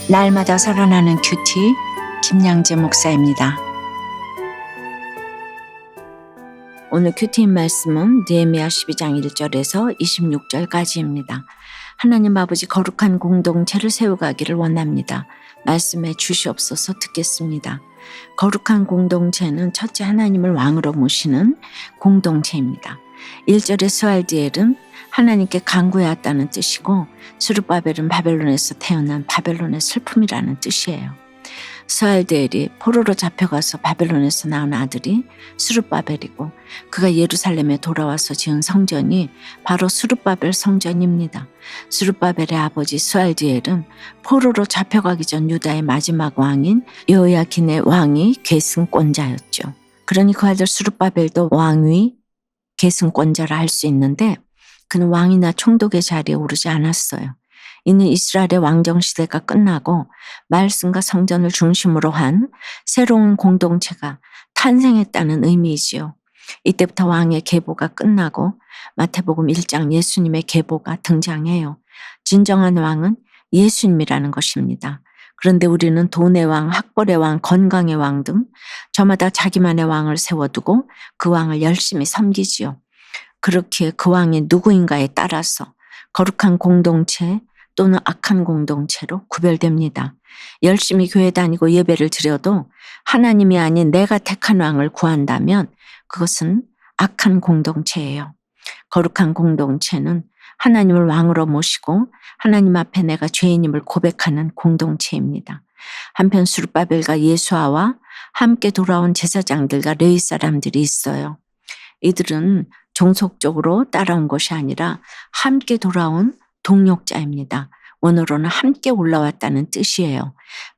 날마다 살아나는 큐티 김양재 목사입니다. 오늘 큐티인 말씀은 느헤미야 12장 1절에서 26절까지입니다. 하나님 아버지 거룩한 공동체를 세워가기를 원합니다. 말씀에 주시옵소서 듣겠습니다. 거룩한 공동체는 첫째 하나님을 왕으로 모시는 공동체입니다. 1절의 스알디엘은 하나님께 간구해왔다는 뜻이고 스룹바벨은 바벨론에서 태어난 바벨론의 슬픔이라는 뜻이에요. 스알디엘이 포로로 잡혀가서 바벨론에서 낳은 아들이 스룹바벨이고 그가 예루살렘에 돌아와서 지은 성전이 바로 스룹바벨 성전입니다. 스룹바벨의 아버지 스알디엘은 포로로 잡혀가기 전 유다의 마지막 왕인 여호야긴의 왕위 계승권자였죠. 그러니 그 아들 스룹바벨도 왕위 계승권자라 할 수 있는데 그는 왕이나 총독의 자리에 오르지 않았어요. 이는 이스라엘의 왕정 시대가 끝나고 말씀과 성전을 중심으로 한 새로운 공동체가 탄생했다는 의미이지요. 이때부터 왕의 계보가 끝나고 마태복음 1장 예수님의 계보가 등장해요. 진정한 왕은 예수님이라는 것입니다. 그런데 우리는 돈의 왕, 학벌의 왕, 건강의 왕 등 저마다 자기만의 왕을 세워두고 그 왕을 열심히 섬기지요. 그렇게 그 왕이 누구인가에 따라서 거룩한 공동체 또는 악한 공동체로 구별됩니다. 열심히 교회 다니고 예배를 드려도 하나님이 아닌 내가 택한 왕을 구한다면 그것은 악한 공동체예요. 거룩한 공동체는 하나님을 왕으로 모시고 하나님 앞에 내가 죄인임을 고백하는 공동체입니다. 한편 스룹바벨과 예수아와 함께 돌아온 제사장들과 레위 사람들이 있어요. 이들은 종속적으로 따라온 것이 아니라 함께 돌아온 동력자입니다. 원어로는 함께 올라왔다는 뜻이에요.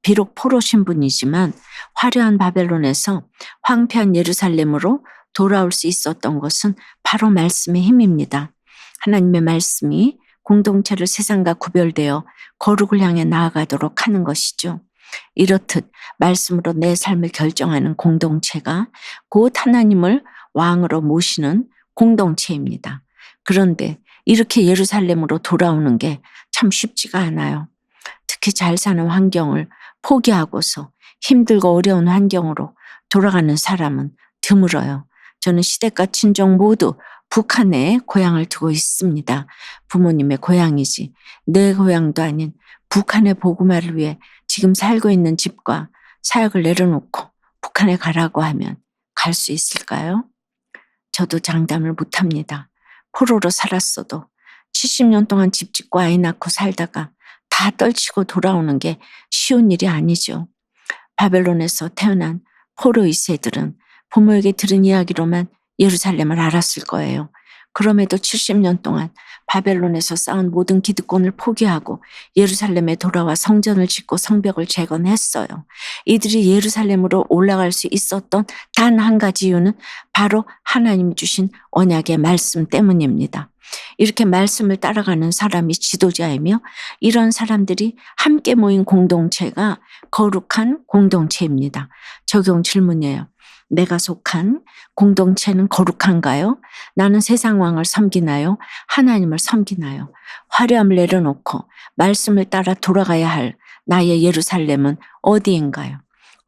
비록 포로 신분이지만 화려한 바벨론에서 황폐한 예루살렘으로 돌아올 수 있었던 것은 바로 말씀의 힘입니다. 하나님의 말씀이 공동체를 세상과 구별되어 거룩을 향해 나아가도록 하는 것이죠. 이렇듯 말씀으로 내 삶을 결정하는 공동체가 곧 하나님을 왕으로 모시는 공동체입니다. 그런데 이렇게 예루살렘으로 돌아오는 게 참 쉽지가 않아요. 특히 잘 사는 환경을 포기하고서 힘들고 어려운 환경으로 돌아가는 사람은 드물어요. 저는 시댁과 친정 모두 북한에 고향을 두고 있습니다. 부모님의 고향이지 내 고향도 아닌 북한의 복음화를 위해 지금 살고 있는 집과 사역을 내려놓고 북한에 가라고 하면 갈 수 있을까요? 저도 장담을 못합니다. 포로로 살았어도 70년 동안 집 짓고 아이 낳고 살다가 다 떨치고 돌아오는 게 쉬운 일이 아니죠. 바벨론에서 태어난 포로 2세들은 부모에게 들은 이야기로만 예루살렘을 알았을 거예요. 그럼에도 70년 동안 바벨론에서 쌓은 모든 기득권을 포기하고 예루살렘에 돌아와 성전을 짓고 성벽을 재건했어요. 이들이 예루살렘으로 올라갈 수 있었던 단 한 가지 이유는 바로 하나님 주신 언약의 말씀 때문입니다. 이렇게 말씀을 따라가는 사람이 지도자이며 이런 사람들이 함께 모인 공동체가 거룩한 공동체입니다. 적용 질문이에요. 내가 속한 공동체는 거룩한가요? 나는 세상 왕을 섬기나요? 하나님을 섬기나요? 화려함을 내려놓고 말씀을 따라 돌아가야 할 나의 예루살렘은 어디인가요?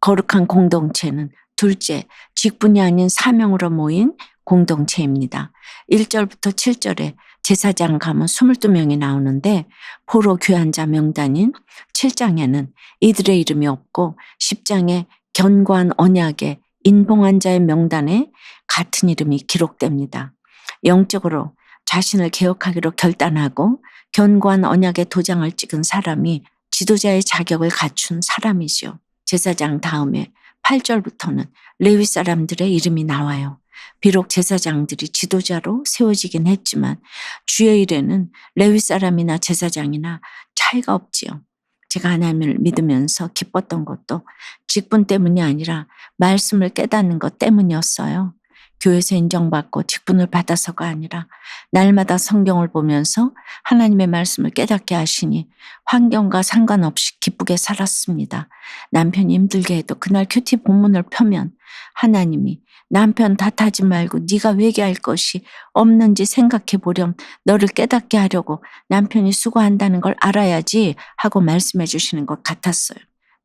거룩한 공동체는 둘째, 직분이 아닌 사명으로 모인 공동체입니다. 1절부터 7절에 제사장 가문 22명이 나오는데 포로 귀한 자 명단인 7장에는 이들의 이름이 없고 10장에 견고한 언약의 인봉한 자의 명단에 같은 이름이 기록됩니다. 영적으로 자신을 개혁하기로 결단하고 견고한 언약의 도장을 찍은 사람이 지도자의 자격을 갖춘 사람이죠. 제사장 다음에 8절부터는 레위 사람들의 이름이 나와요. 비록 제사장들이 지도자로 세워지긴 했지만 주의 일에는 레위 사람이나 제사장이나 차이가 없지요. 제가 하나님을 믿으면서 기뻤던 것도 직분 때문이 아니라 말씀을 깨닫는 것 때문이었어요. 교회에서 인정받고 직분을 받아서가 아니라 날마다 성경을 보면서 하나님의 말씀을 깨닫게 하시니 환경과 상관없이 기쁘게 살았습니다. 남편이 힘들게 해도 그날 큐티 본문을 펴면 하나님이 남편 탓하지 말고 네가 회개할 것이 없는지 생각해 보렴. 너를 깨닫게 하려고 남편이 수고한다는 걸 알아야지 하고 말씀해 주시는 것 같았어요.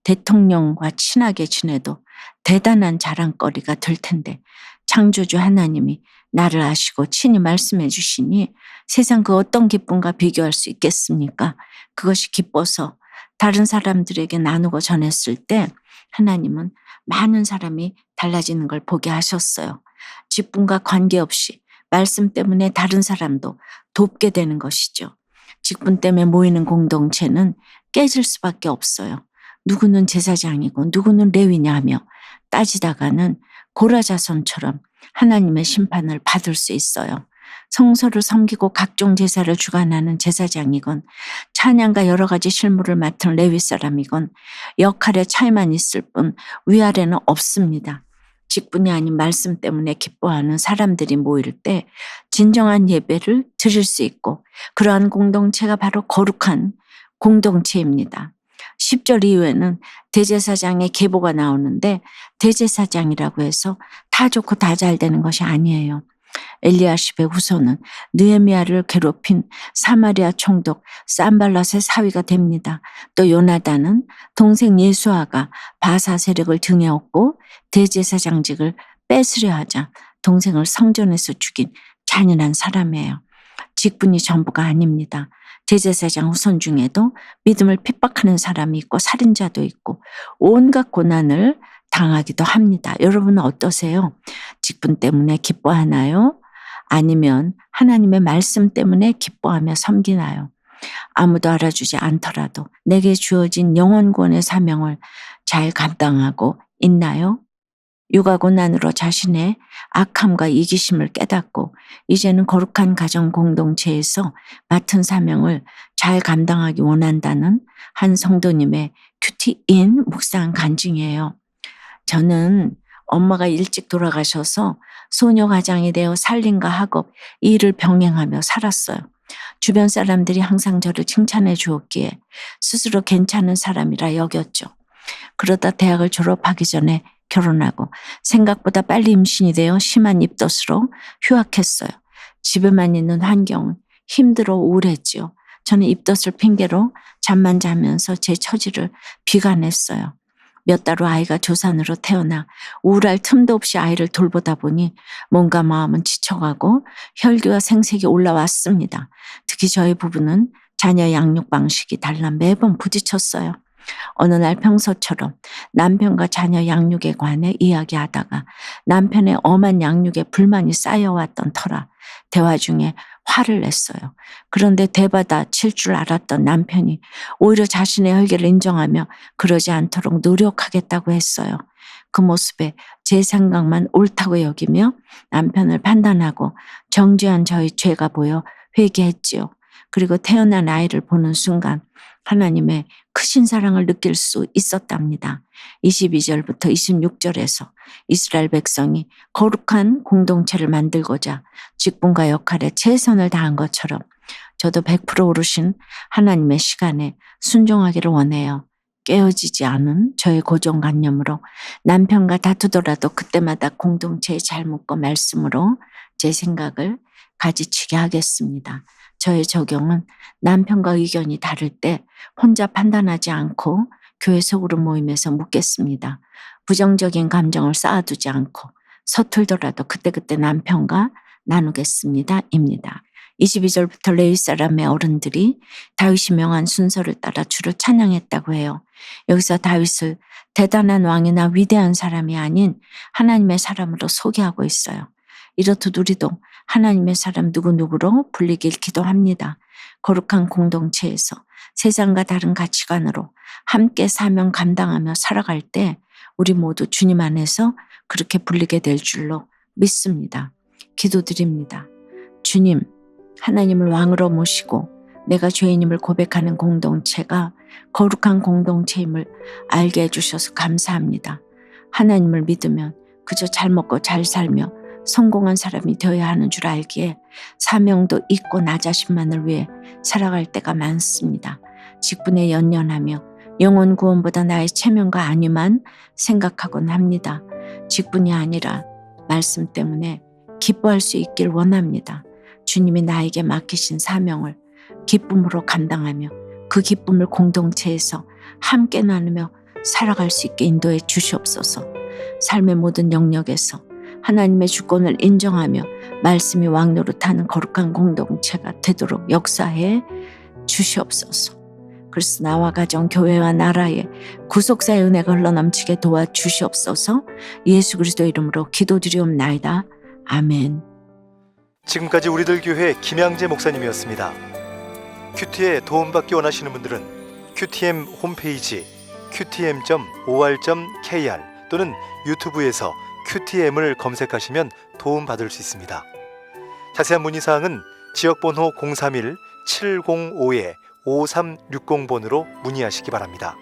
대통령과 친하게 지내도 대단한 자랑거리가 될 텐데 창조주 하나님이 나를 아시고 친히 말씀해 주시니 세상 그 어떤 기쁨과 비교할 수 있겠습니까? 그것이 기뻐서 다른 사람들에게 나누고 전했을 때 하나님은 많은 사람이 달라지는 걸 보게 하셨어요. 직분과 관계없이 말씀 때문에 다른 사람도 돕게 되는 것이죠. 직분 때문에 모이는 공동체는 깨질 수밖에 없어요. 누구는 제사장이고 누구는 레위냐 하며 따지다가는 고라자손처럼 하나님의 심판을 받을 수 있어요. 성소를 섬기고 각종 제사를 주관하는 제사장이건 찬양과 여러 가지 실무를 맡은 레위 사람이건 역할의 차이만 있을 뿐 위아래는 없습니다. 직분이 아닌 말씀 때문에 기뻐하는 사람들이 모일 때 진정한 예배를 드릴 수 있고 그러한 공동체가 바로 거룩한 공동체입니다. 10절 이후에는 대제사장의 계보가 나오는데 대제사장이라고 해서 다 좋고 다 잘 되는 것이 아니에요. 엘리야십의 후손은 느헤미야를 괴롭힌 사마리아 총독 산발랏의 사위가 됩니다. 또 요나단은 동생 예수아가 바사 세력을 등에 업고 대제사장직을 뺏으려 하자 동생을 성전에서 죽인 잔인한 사람이에요. 직분이 전부가 아닙니다. 대제사장 후손 중에도 믿음을 핍박하는 사람이 있고 살인자도 있고 온갖 고난을 당하기도 합니다. 여러분은 어떠세요? 직분 때문에 기뻐하나요? 아니면 하나님의 말씀 때문에 기뻐하며 섬기나요? 아무도 알아주지 않더라도 내게 주어진 영원권의 사명을 잘 감당하고 있나요? 육아고난으로 자신의 악함과 이기심을 깨닫고 이제는 거룩한 가정 공동체에서 맡은 사명을 잘 감당하기 원한다는 한 성도님의 큐티인 묵상 간증이에요. 저는 엄마가 일찍 돌아가셔서 소녀가장이 되어 살림과 학업, 일을 병행하며 살았어요. 주변 사람들이 항상 저를 칭찬해 주었기에 스스로 괜찮은 사람이라 여겼죠. 그러다 대학을 졸업하기 전에 결혼하고 생각보다 빨리 임신이 되어 심한 입덧으로 휴학했어요. 집에만 있는 환경은 힘들어 우울했지요. 저는 입덧을 핑계로 잠만 자면서 제 처지를 비관했어요. 몇 달 후 아이가 조산으로 태어나 우울할 틈도 없이 아이를 돌보다 보니 몸과 마음은 지쳐가고 혈기와 생색이 올라왔습니다. 특히 저희 부부는 자녀 양육 방식이 달라 매번 부딪혔어요. 어느 날 평소처럼 남편과 자녀 양육에 관해 이야기하다가 남편의 엄한 양육에 불만이 쌓여왔던 터라 대화 중에 화를 냈어요. 그런데 대받아 칠 줄 알았던 남편이 오히려 자신의 혈기를 인정하며 그러지 않도록 노력하겠다고 했어요. 그 모습에 제 생각만 옳다고 여기며 남편을 판단하고 정죄한 저의 죄가 보여 회개했지요. 그리고 태어난 아이를 보는 순간 하나님의 크신 사랑을 느낄 수 있었답니다. 22절부터 26절에서 이스라엘 백성이 거룩한 공동체를 만들고자 직분과 역할에 최선을 다한 것처럼 저도 100% 오르신 하나님의 시간에 순종하기를 원해요. 깨어지지 않은 저의 고정관념으로 남편과 다투더라도 그때마다 공동체에 잘 묶어 말씀으로 제 생각을 가지치게 하겠습니다. 저의 적용은 남편과 의견이 다를 때 혼자 판단하지 않고 교회 소그룹 모임에서 묻겠습니다. 부정적인 감정을 쌓아두지 않고 서툴더라도 그때그때 남편과 나누겠습니다. 입니다. 22절부터 레위 사람의 어른들이 다윗이 명한 순서를 따라 주를 찬양했다고 해요. 여기서 다윗을 대단한 왕이나 위대한 사람이 아닌 하나님의 사람으로 소개하고 있어요. 이렇듯 우리도 하나님의 사람 누구누구로 불리길 기도합니다. 거룩한 공동체에서 세상과 다른 가치관으로 함께 사명 감당하며 살아갈 때 우리 모두 주님 안에서 그렇게 불리게 될 줄로 믿습니다. 기도드립니다. 주님, 하나님을 왕으로 모시고 내가 죄인임을 고백하는 공동체가 거룩한 공동체임을 알게 해주셔서 감사합니다. 하나님을 믿으면 그저 잘 먹고 잘 살며 성공한 사람이 되어야 하는 줄 알기에 사명도 잊고 나 자신만을 위해 살아갈 때가 많습니다. 직분에 연연하며 영혼 구원보다 나의 체면과 안위만 생각하곤 합니다. 직분이 아니라 말씀 때문에 기뻐할 수 있길 원합니다. 주님이 나에게 맡기신 사명을 기쁨으로 감당하며 그 기쁨을 공동체에서 함께 나누며 살아갈 수 있게 인도해 주시옵소서. 삶의 모든 영역에서 하나님의 주권을 인정하며 말씀이 왕노릇하는 거룩한 공동체가 되도록 역사해 주시옵소서. 그래서 나와 가정, 교회와 나라에 구속사의 은혜가 흘러넘치게 도와주시옵소서. 예수 그리스도 이름으로 기도드리옵나이다. 아멘. 지금까지 우리들 교회 김양재 목사님이었습니다. 큐티에 도움받기 원하시는 분들은 QTM 홈페이지 qtm.or.kr 또는 유튜브에서 QTM을 검색하시면 도움받을 수 있습니다. 자세한 문의사항은 지역번호 031-705-5360번으로 문의하시기 바랍니다.